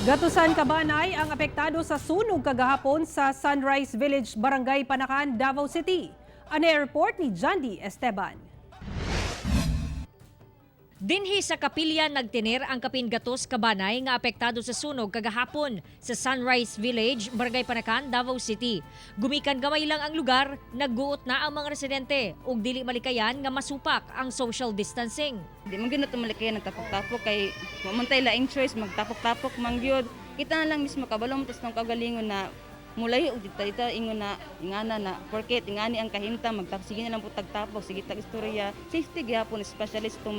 Gatusan Kabanay ang apektado sa sunog kagahapon sa Sunrise Village, Barangay Panakan, Davao City. Ang report ni Jandy Esteban. Dinhi sa kapilya nagtiner ang kapin Gatos Kabanay nga apektado sa sunog kagahapon sa Sunrise Village, Barangay Panakan, Davao City. Gumikan gamay lang ang lugar, nagguot na ang mga residente ug dili malikayan nga masupak ang social distancing. Di man gyud nato malikayan nagtapok-tapok kay mamantay laing choice magtapok-tapok man gyud. Kita na lang mismo kabalom tos nang kagalingon na mulay og dita ingon na ingana na porket ingani ang kahimtang sige na lang po tagtapok sige tag istorya. Safety gyapon especially sa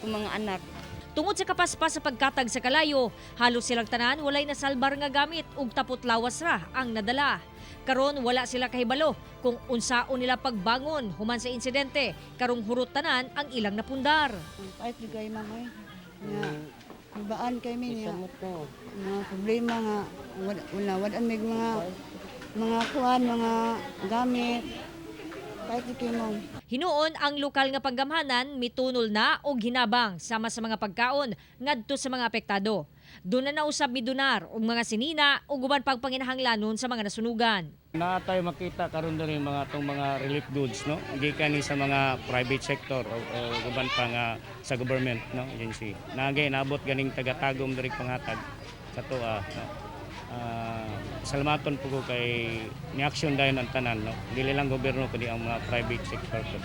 mga anak. Tungod sa kapaspas sa pagkatag sa kalayo, halos silang tanan walay nasalbar nga gamit ug tapot lawas ra ang nadala. Karon wala sila kahibalo kung unsaon nila pagbangon human sa insidente, karong hurot tanan ang ilang napundar. Kahit di kayo mamay, nga ibaan kay mi nga mga problema nga wadan may mga kuan, mga gamit, kahit di kayo mo. Hinuon ang lokal nga panggamhanan mitunol na og hinabang sama sa mga pagkaon ngadto sa mga apektado. Doon na nausab midunar og mga sinina ug uban pang panginahanglanon sa mga nasunugan. Na tayo makita karon diri mga relief goods no gikan ni sa mga private sector o uban pa nga sa government no agency. Nagay naabot ganing taga-tagom diri panghatag sa tuwa no. Salamaton po ko kay ni-action dayon ang tanan no. Dili lang gobyerno kundi ang mga private sector po.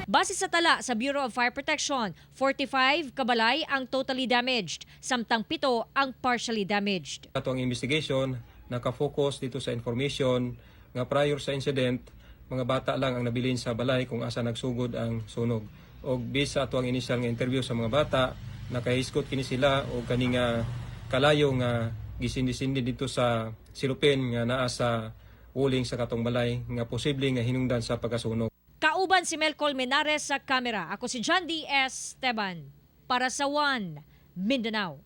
Base sa tala sa Bureau of Fire Protection, 45 kabalay ang totally damaged, samtang 7 ang partially damaged. Ato ang investigation naka-focus dito sa information nga prior sa incident, mga bata lang ang nabilin sa balay kung asa nagsugod ang sunog. Og based sa ato ang initial nga interview sa mga bata, nakahiskot kini sila og kani nga kalayo nga gisindi-sindi dito sa silupin nga naa sa uling sa katong balay nga posible nga hinungdan sa pagkasunog. Kauban si Mel Colmenares sa kamera. Ako si Jandy Esteban para sa One Mindanao.